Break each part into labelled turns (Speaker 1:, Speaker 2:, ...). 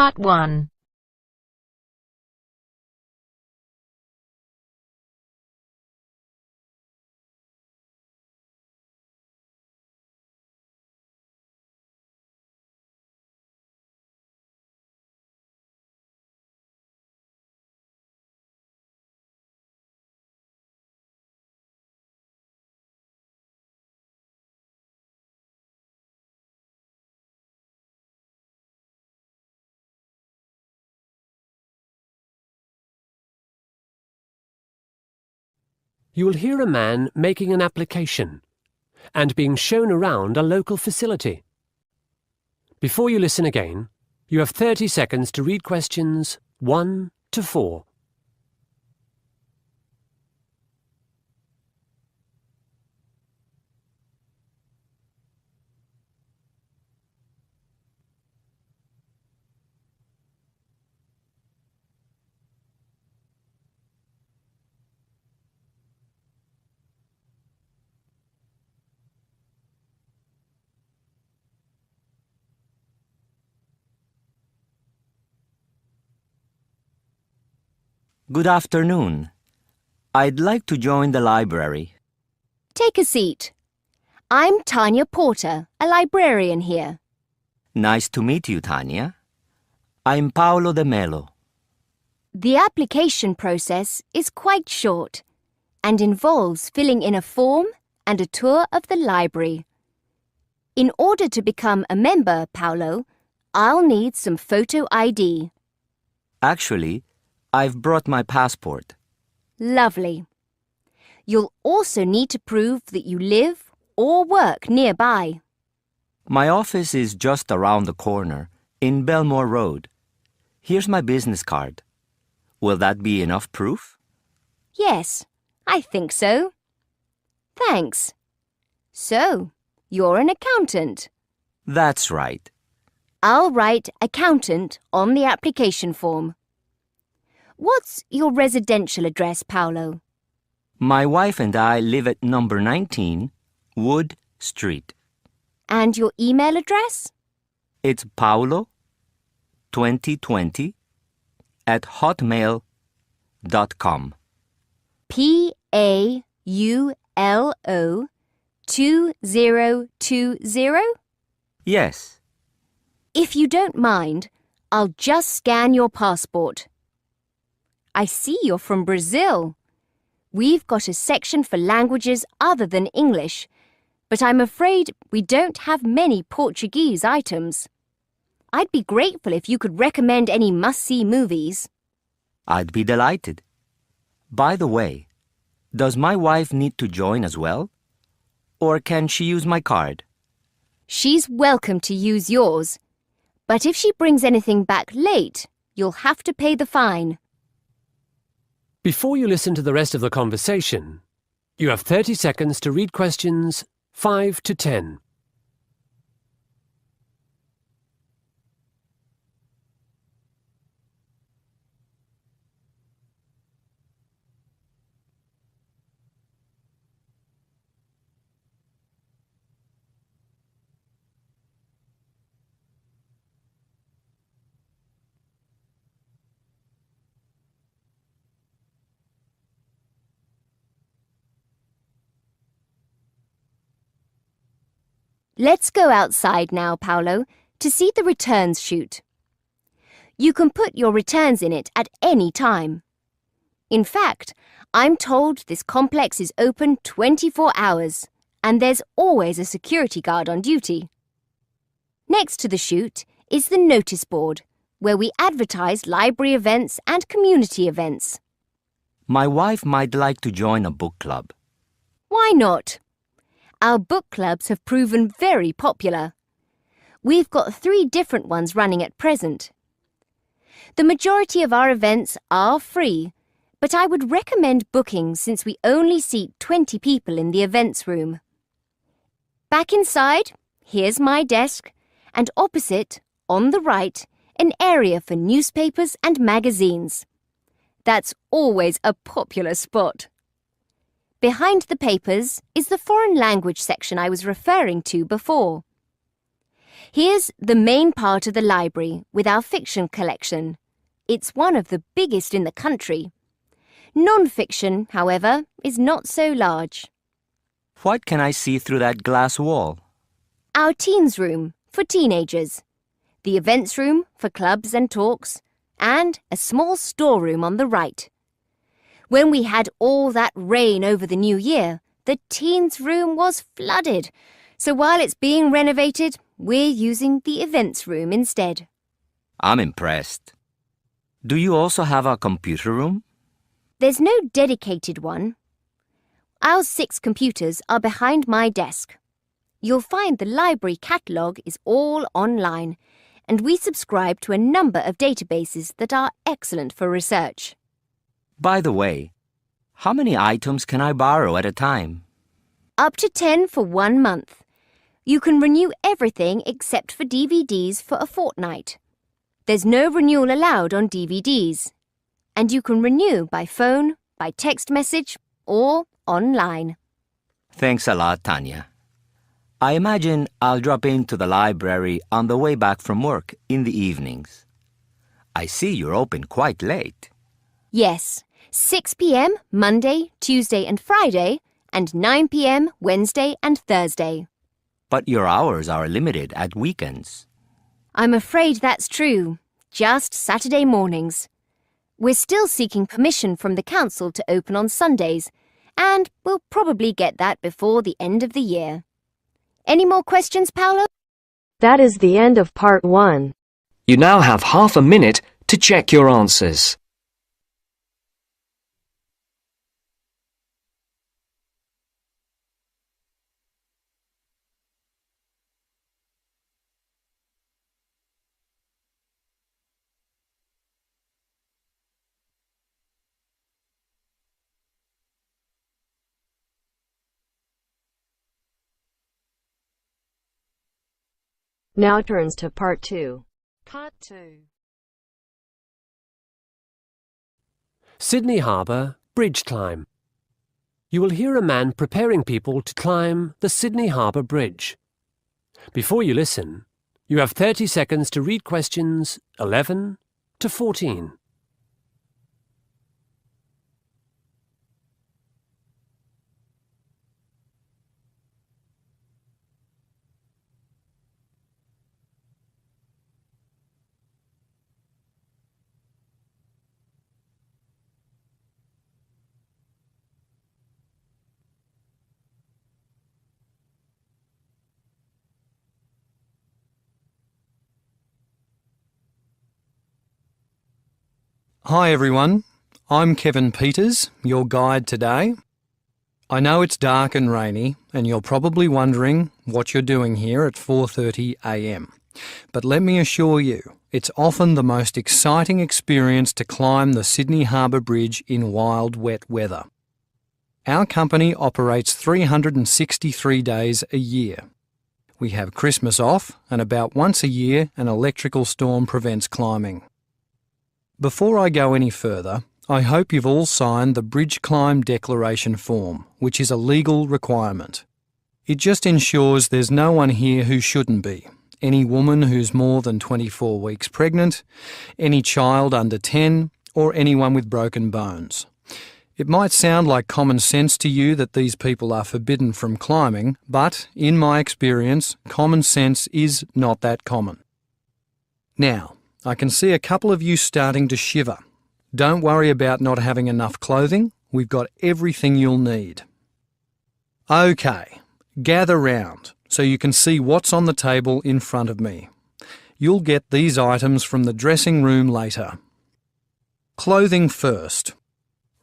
Speaker 1: Part 1.
Speaker 2: You will hear a man making an application and being shown around a local facility. Before you listen again, you have 30 seconds to read questions 1 to 4.
Speaker 3: Good afternoon. I'd like to join the library.
Speaker 4: Take a seat. I'm Tanya Porter, a librarian here.
Speaker 3: Nice to meet you, Tanya. I'm Paolo De Melo.
Speaker 4: The application process is quite short and involves filling in a form and a tour of the library. In order to become a member, Paolo, I'll need some photo ID.
Speaker 3: Actually, I've brought my passport.
Speaker 4: Lovely. You'll also need to prove that you live or work nearby.
Speaker 3: My office is just around the corner, in Belmore Road. Here's my business card. Will that be enough proof?
Speaker 4: Yes, I think so. Thanks. So, you're an accountant.
Speaker 3: That's right.
Speaker 4: I'll write accountant on the application form. What's your residential address, Paolo?
Speaker 3: My wife and I live at number 19, Wood Street.
Speaker 4: And your email address?
Speaker 3: It's paolo2020 at hotmail.com.
Speaker 4: PAULO 2020?
Speaker 3: Yes.
Speaker 4: If you don't mind, I'll just scan your passport. I see you're from Brazil. We've got a section for languages other than English, but I'm afraid we don't have many Portuguese items. I'd be grateful if you could recommend any must-see movies.
Speaker 3: I'd be delighted. By the way, does my wife need to join as well? Or can she use my card?
Speaker 4: She's welcome to use yours, but if she brings anything back late, you'll have to pay the fine.
Speaker 2: Before you listen to the rest of the conversation, you have 30 seconds to read questions 5 to 10.
Speaker 4: Let's go outside now, Paolo, to see the returns chute. You can put your returns in it at any time. In fact, I'm told this complex is open 24 hours, and there's always a security guard on duty. Next to the chute is the notice board, where we advertise library events and community events.
Speaker 3: My wife might like to join a book club.
Speaker 4: Why not? Our book clubs have proven very popular. We've got 3 different ones running at present. The majority of our events are free, but I would recommend booking since we only seat 20 people in the events room. Back inside, here's my desk, and opposite, on the right, an area for newspapers and magazines. That's always a popular spot. Behind the papers is the foreign language section I was referring to before. Here's the main part of the library with our fiction collection. It's one of the biggest in the country. Non-fiction, however, is not so large.
Speaker 3: What can I see through that glass wall?
Speaker 4: Our teens room for teenagers, the events room for clubs and talks, and a small storeroom on the right. When we had all that rain over the new year, the teens room was flooded, so while it's being renovated, we're using the events room instead.
Speaker 3: I'm impressed. Do you also have a computer room?
Speaker 4: There's no dedicated one. Our 6 computers are behind my desk. You'll find the library catalogue is all online, and we subscribe to a number of databases that are excellent for research.
Speaker 3: By the way, how many items can I borrow at a time?
Speaker 4: Up to 10 for 1 month. You can renew everything except for DVDs for a fortnight. There's no renewal allowed on DVDs. And you can renew by phone, by text message, or online.
Speaker 3: Thanks a lot, Tanya. I imagine I'll drop into the library on the way back from work in the evenings. I see you're open quite late.
Speaker 4: Yes, 6 p.m. Monday, Tuesday and Friday, and 9 p.m. Wednesday and Thursday.
Speaker 3: But your hours are limited at weekends.
Speaker 4: I'm afraid that's true. Just Saturday mornings. We're still seeking permission from the council to open on Sundays, and we'll probably get that before the end of the year. Any more questions, Paolo?
Speaker 1: That is the end of part 1.
Speaker 5: You now have half a minute to check your answers.
Speaker 1: Now turns to part 2. Part 2.
Speaker 2: Sydney Harbour Bridge Climb. You will hear a man preparing people to climb the Sydney Harbour Bridge. Before you listen, you have 30 seconds to read questions 11 to 14.
Speaker 6: Hi everyone, I'm Kevin Peters, your guide today. I know it's dark and rainy and you're probably wondering what you're doing here at 4:30 a.m. But let me assure you, it's often the most exciting experience to climb the Sydney Harbour Bridge in wild wet weather. Our company operates 363 days a year. We have Christmas off and about once a year an electrical storm prevents climbing. Before I go any further, I hope you've all signed the Bridge Climb Declaration form, which is a legal requirement. It just ensures there's no one here who shouldn't be. Any woman who's more than 24 weeks pregnant, any child under 10, or anyone with broken bones. It might sound like common sense to you that these people are forbidden from climbing, but, in my experience, common sense is not that common. Now, I can see a couple of you starting to shiver. Don't worry about not having enough clothing. We've got everything you'll need. Okay, gather round so you can see what's on the table in front of me. You'll get these items from the dressing room later. Clothing first.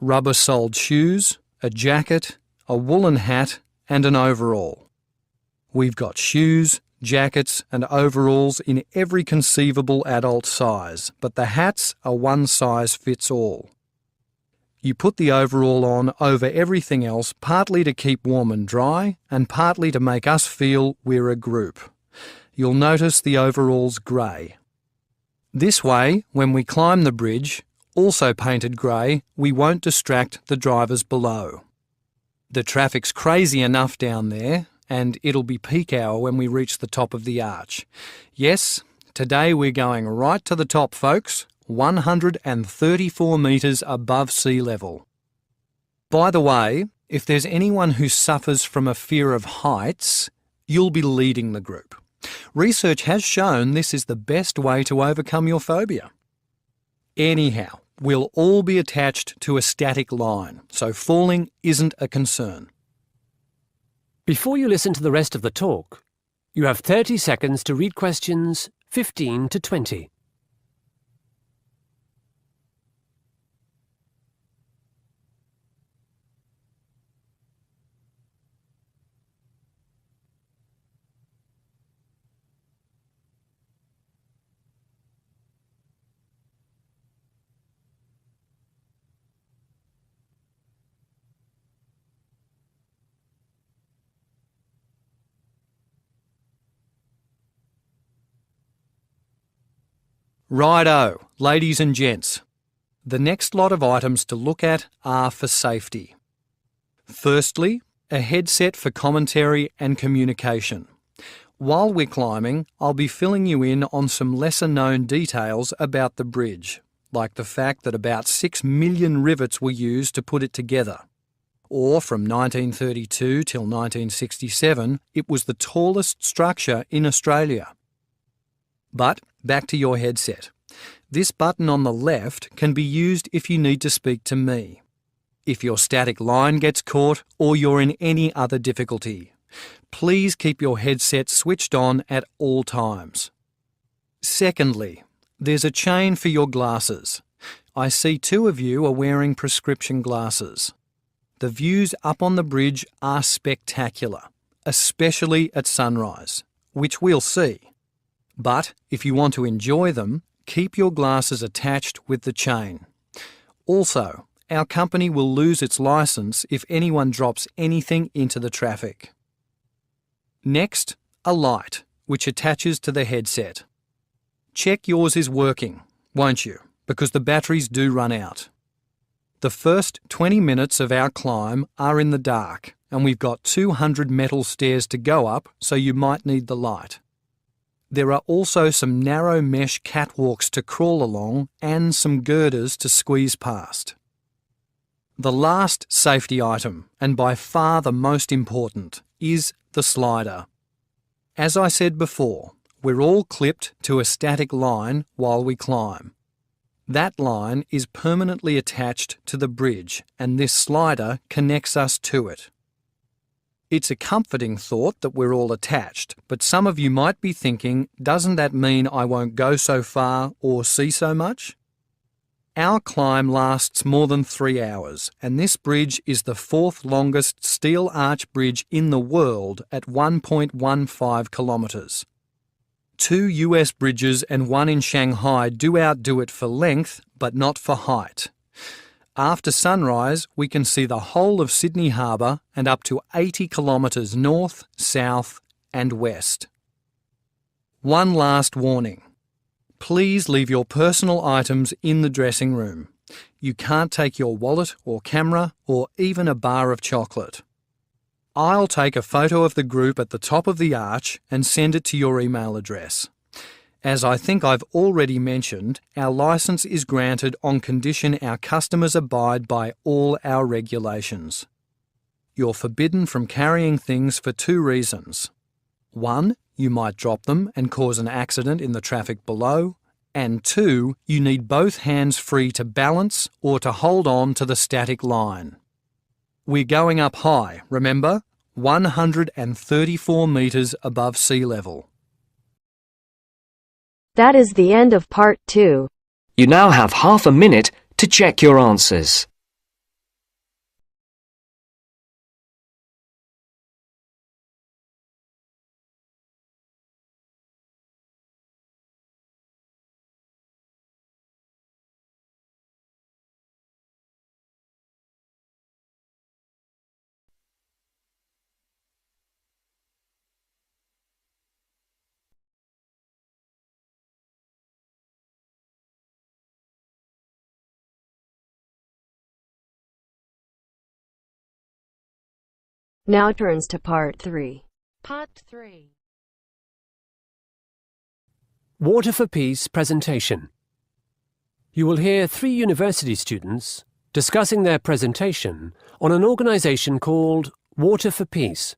Speaker 6: Rubber-soled shoes, a jacket, a woolen hat and an overall. We've got shoes, jackets and overalls in every conceivable adult size, but the hats are one size fits all. You put the overall on over everything else, partly to keep warm and dry, and partly to make us feel we're a group. You'll notice the overall's grey. This way, when we climb the bridge, also painted grey, we won't distract the drivers below. The traffic's crazy enough down there, and it'll be peak hour when we reach the top of the arch. Yes, today we're going right to the top, folks, 134 metres above sea level. By the way, if there's anyone who suffers from a fear of heights, you'll be leading the group. Research has shown this is the best way to overcome your phobia. Anyhow, we'll all be attached to a static line, so falling isn't a concern.
Speaker 2: Before you listen to the rest of the talk, you have 30 seconds to read questions 15 to 20.
Speaker 6: Righto, ladies and gents. The next lot of items to look at are for safety. Firstly, a headset for commentary and communication. While we're climbing, I'll be filling you in on some lesser-known details about the bridge, like the fact that about 6 million rivets were used to put it together. Or from 1932 till 1967, it was the tallest structure in Australia. But back to your headset. This button on the left can be used if you need to speak to me, if your static line gets caught or you're in any other difficulty. Please keep your headset switched on at all times. Secondly, there's a chain for your glasses. I see 2 of you are wearing prescription glasses. The views up on the bridge are spectacular, especially at sunrise, which we'll see. But if you want to enjoy them, keep your glasses attached with the chain. Also, our company will lose its licence if anyone drops anything into the traffic. Next, a light, which attaches to the headset. Check yours is working, won't you? Because the batteries do run out. The first 20 minutes of our climb are in the dark, and we've got 200 metal stairs to go up, so you might need the light. There are also some narrow mesh catwalks to crawl along and some girders to squeeze past. The last safety item, and by far the most important, is the slider. As I said before, we're all clipped to a static line while we climb. That line is permanently attached to the bridge, and this slider connects us to it. It's a comforting thought that we're all attached, but some of you might be thinking, doesn't that mean I won't go so far or see so much? Our climb lasts more than 3 hours, and this bridge is the 4th longest steel arch bridge in the world at 1.15 kilometres. 2 US bridges and 1 in Shanghai do outdo it for length, but not for height. After sunrise, we can see the whole of Sydney Harbour and up to 80 kilometres north, south and west. One last warning. Please leave your personal items in the dressing room. You can't take your wallet or camera or even a bar of chocolate. I'll take a photo of the group at the top of the arch and send it to your email address. As I think I've already mentioned, our licence is granted on condition our customers abide by all our regulations. You're forbidden from carrying things for 2 reasons. 1, you might drop them and cause an accident in the traffic below, and 2, you need both hands free to balance or to hold on to the static line. We're going up high, remember? 134 metres above sea level.
Speaker 1: That is the end of part 2.
Speaker 5: You now have half a minute to check your answers.
Speaker 1: Now turns to part 3. Part 3.
Speaker 2: Water for Peace presentation. You will hear 3 university students discussing their presentation on an organisation called Water for Peace.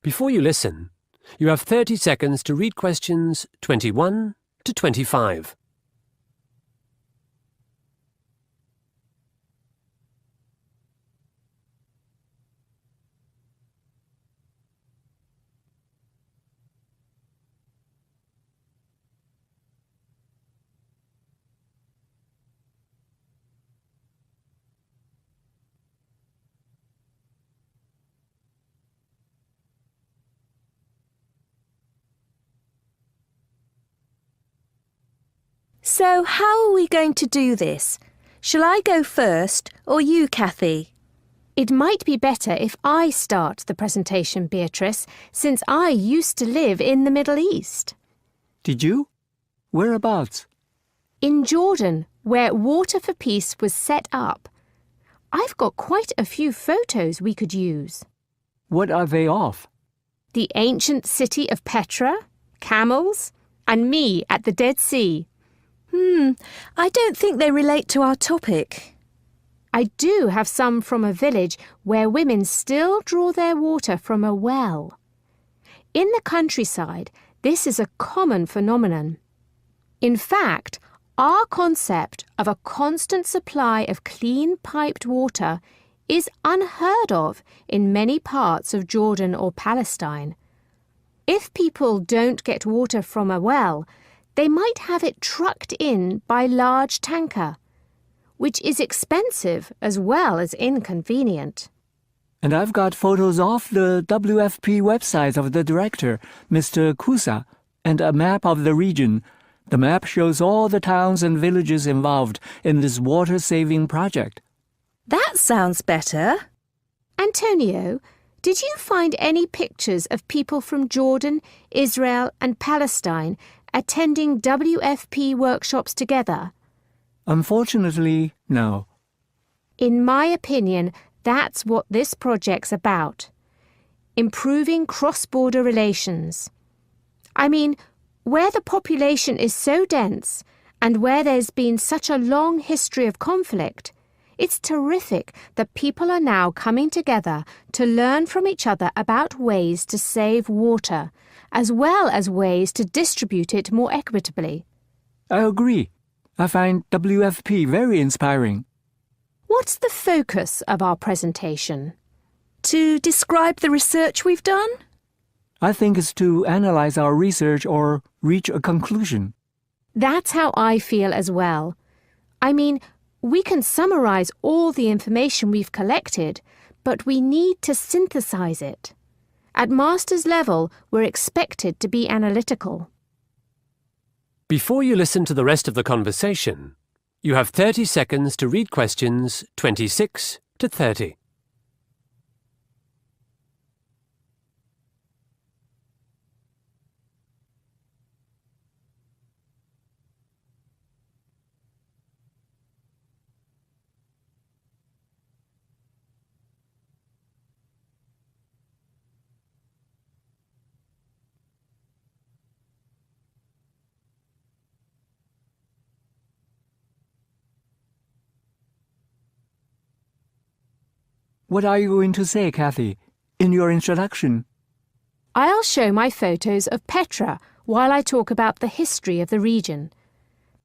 Speaker 2: Before you listen, you have 30 seconds to read questions 21 to 25.
Speaker 7: So how are we going to do this? Shall I go first or you, Kathy?
Speaker 4: It might be better if I start the presentation, Beatrice, since I used to live in the Middle East.
Speaker 8: Did you? Whereabouts?
Speaker 4: In Jordan, where Water for Peace was set up. I've got quite a few photos we could use.
Speaker 8: What are they of?
Speaker 4: The ancient city of Petra, camels, and me at the Dead Sea.
Speaker 7: I don't think they relate to our topic.
Speaker 4: I do have some from a village where women still draw their water from a well. In the countryside, this is a common phenomenon. In fact, our concept of a constant supply of clean piped water is unheard of in many parts of Jordan or Palestine. If people don't get water from a well, they might have it trucked in by large tanker, which is expensive as well as inconvenient.
Speaker 8: And I've got photos off the WFP website of the director, Mr. Kusa, and a map of the region. The map shows all the towns and villages involved in this water-saving project.
Speaker 7: That sounds better.
Speaker 4: Antonio, did you find any pictures of people from Jordan, Israel and Palestine attending WFP workshops together?
Speaker 8: Unfortunately, no.
Speaker 4: In my opinion, that's what this project's about. Improving cross-border relations. I mean, where the population is so dense and where there's been such a long history of conflict, it's terrific that people are now coming together to learn from each other about ways to save water, as well as ways to distribute it more equitably.
Speaker 8: I agree. I find WFP very inspiring.
Speaker 4: What's the focus of our presentation?
Speaker 7: To describe the research we've done?
Speaker 8: I think it's to analyze our research or reach a conclusion.
Speaker 4: That's how I feel as well. I mean, we can summarize all the information we've collected, but we need to synthesize it. At master's level, we're expected to be analytical.
Speaker 2: Before you listen to the rest of the conversation, you have 30 seconds to read questions 26 to 30.
Speaker 8: What are you going to say, Kathy, in your introduction?
Speaker 4: I'll show my photos of Petra while I talk about the history of the region.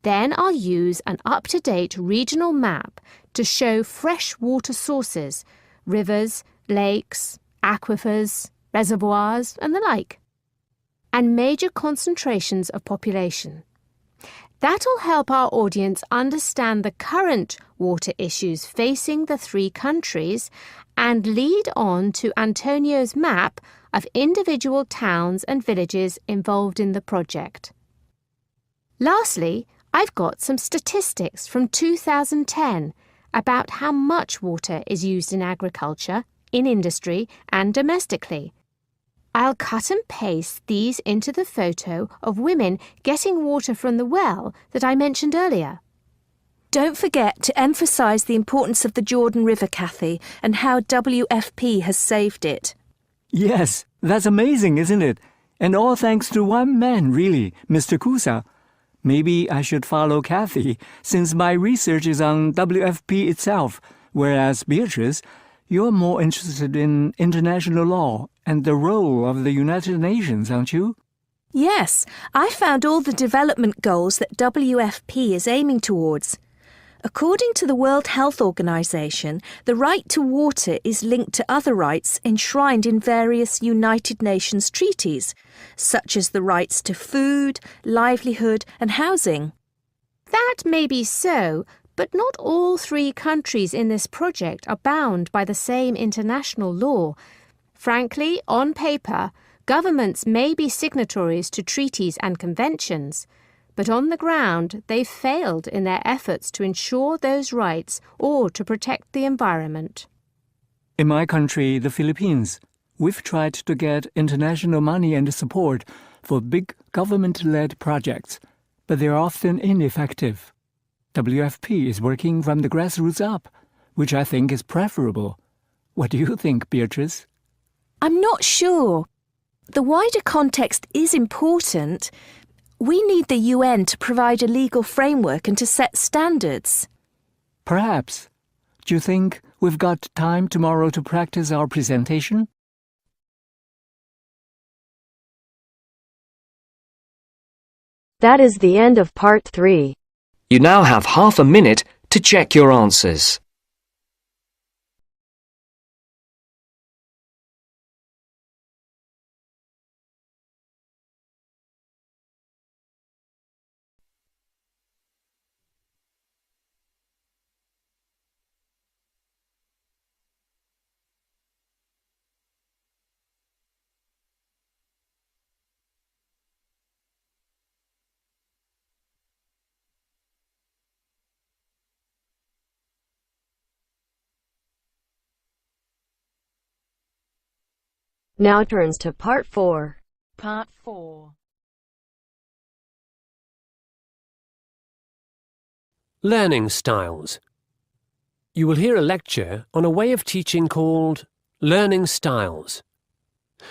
Speaker 4: Then I'll use an up-to-date regional map to show fresh water sources, rivers, lakes, aquifers, reservoirs, and the like, and major concentrations of population. That'll help our audience understand the current water issues facing the 3 countries and lead on to Antonio's map of individual towns and villages involved in the project. Lastly, I've got some statistics from 2010 about how much water is used in agriculture, in industry and domestically. I'll cut and paste these into the photo of women getting water from the well that I mentioned earlier.
Speaker 7: Don't forget to emphasise the importance of the Jordan River, Kathy, and how WFP has saved it.
Speaker 8: Yes, That's amazing, isn't it? And all thanks to one man, really, Mr. Kusa. Maybe I should follow Kathy, since my research is on WFP itself, whereas Beatrice, you're more interested in international law and the role of the United Nations, aren't you?
Speaker 7: Yes, I found all the development goals that WFP is aiming towards. According to the World Health Organization, the right to water is linked to other rights enshrined in various United Nations treaties, such as the rights to food, livelihood and housing.
Speaker 9: That may be so, but not all 3 countries in this project are bound by the same international law. Frankly, on paper, governments may be signatories to treaties and conventions, but on the ground they've failed in their efforts to ensure those rights or to protect the environment.
Speaker 8: In my country, the Philippines, we've tried to get international money and support for big government-led projects, but they're often ineffective. WFP is working from the grassroots up, which I think is preferable. What do you think, Beatrice?
Speaker 7: I'm not sure. The wider context is important. We need the UN to provide a legal framework and to set standards.
Speaker 8: Perhaps. Do you think we've got time tomorrow to practice our presentation?
Speaker 1: That is the end of part 3.
Speaker 5: You now have half a minute to check your answers.
Speaker 1: Now turns to part 4.
Speaker 10: Part 4.
Speaker 2: Learning styles. You will hear a lecture on a way of teaching called Learning Styles.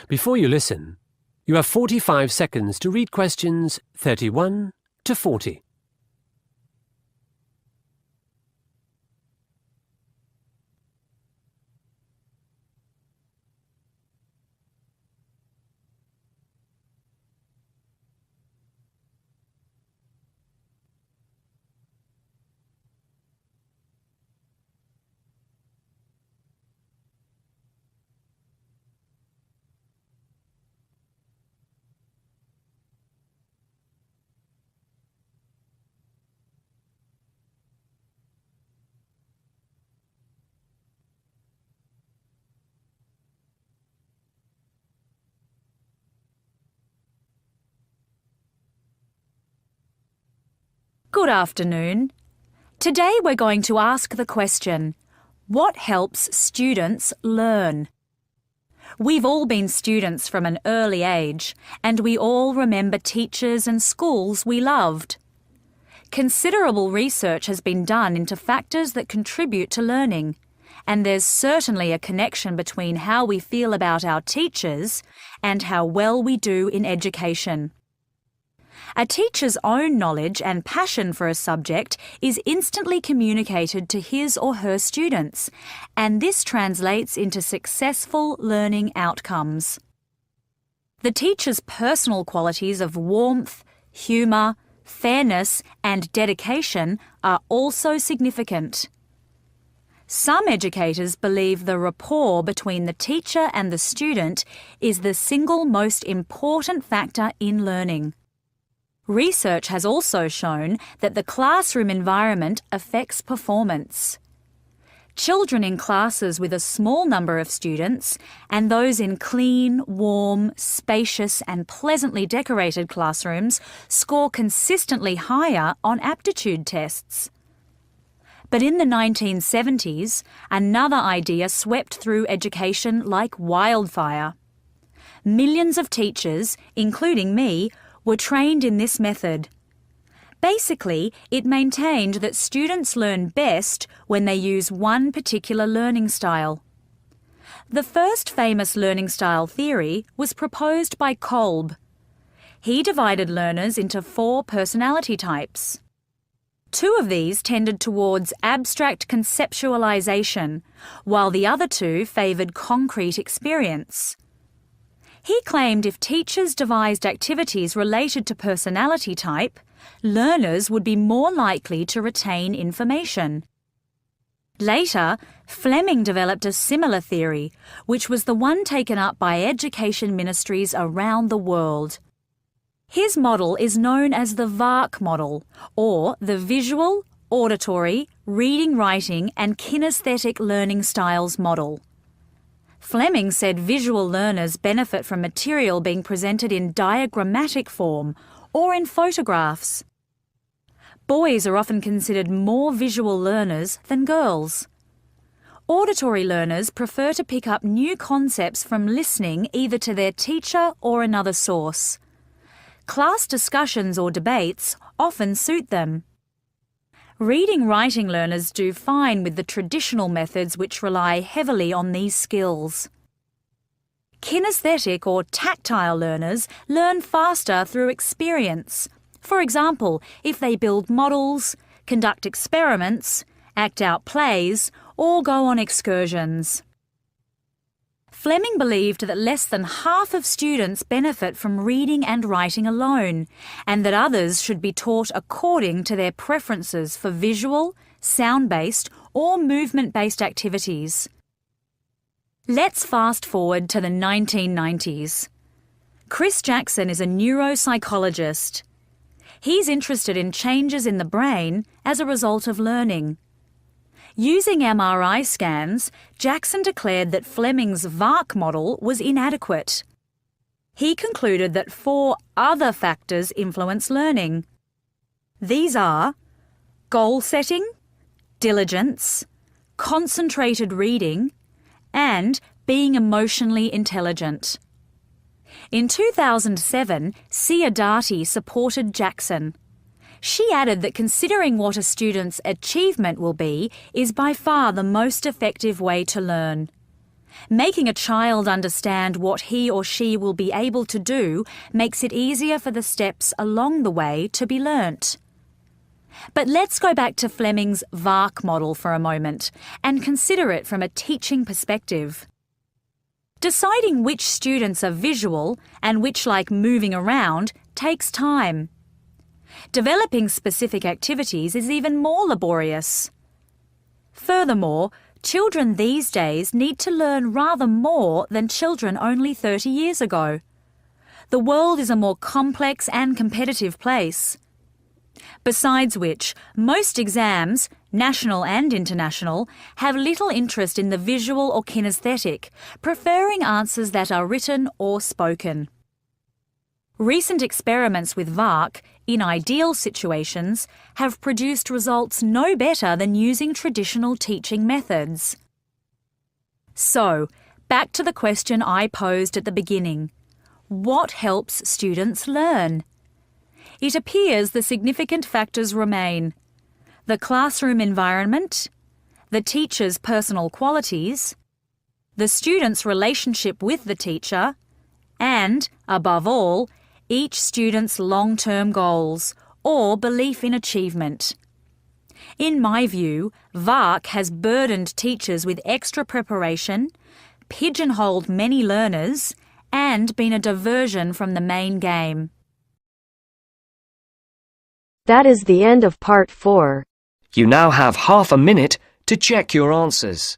Speaker 2: Before you listen, you have 45 seconds to read questions 31 to 40.
Speaker 10: Good afternoon. Today we're going to ask the question, what helps students learn? We've all been students from an early age, and we all remember teachers and schools we loved. Considerable research has been done into factors that contribute to learning, and there's certainly a connection between how we feel about our teachers and how well we do in education. A teacher's own knowledge and passion for a subject is instantly communicated to his or her students, and this translates into successful learning outcomes. The teacher's personal qualities of warmth, humour, fairness and dedication are also significant. Some educators believe the rapport between the teacher and the student is the single most important factor in learning. Research has also shown that the classroom environment affects performance. Children in classes with a small number of students and those in clean, warm, spacious and pleasantly decorated classrooms score consistently higher on aptitude tests. But in the 1970s, another idea swept through education like wildfire. Millions of teachers, including me, were trained in this method. Basically, it maintained that students learn best when they use one particular learning style. The first famous learning style theory was proposed by Kolb. He divided learners into 4 personality types. 2 of these tended towards abstract conceptualization, while the other 2 favoured concrete experience. He claimed if teachers devised activities related to personality type, learners would be more likely to retain information. Later, Fleming developed a similar theory, which was the one taken up by education ministries around the world. His model is known as the VARK model, or the Visual, Auditory, Reading, Writing and Kinesthetic Learning Styles model. Fleming said visual learners benefit from material being presented in diagrammatic form or in photographs. Boys are often considered more visual learners than girls. Auditory learners prefer to pick up new concepts from listening either to their teacher or another source. Class discussions or debates often suit them. Reading-writing learners do fine with the traditional methods which rely heavily on these skills. Kinesthetic or tactile learners learn faster through experience. For example, if they build models, conduct experiments, act out plays, or go on excursions. Fleming believed that less than half of students benefit from reading and writing alone, and that others should be taught according to their preferences for visual, sound-based, or movement-based activities. Let's fast forward to the 1990s. Chris Jackson is a neuropsychologist. He's interested in changes in the brain as a result of learning. Using MRI scans, Jackson declared that Fleming's VARK model was inadequate. He concluded that 4 other factors influence learning. These are goal setting, diligence, concentrated reading, and being emotionally intelligent. In 2007, Sia Dati supported Jackson. She added that considering what a student's achievement will be is by far the most effective way to learn. Making a child understand what he or she will be able to do makes it easier for the steps along the way to be learnt. But let's go back to Fleming's VARK model for a moment and consider it from a teaching perspective. Deciding which students are visual and which like moving around takes time. Developing specific activities is even more laborious. Furthermore, children these days need to learn rather more than children only 30 years ago. The world is a more complex and competitive place. Besides which, most exams, national and international, have little interest in the visual or kinesthetic, preferring answers that are written or spoken. Recent experiments with VARK, in ideal situations, have produced results no better than using traditional teaching methods. So, back to the question I posed at the beginning. What helps students learn? It appears the significant factors remain: the classroom environment, the teacher's personal qualities, the student's relationship with the teacher, and, above all, each student's long-term goals or belief in achievement. In my view, VARK has burdened teachers with extra preparation, pigeonholed many learners, and been a diversion from the main game.
Speaker 1: That is the end of part 4.
Speaker 5: You now have half a minute to check your answers.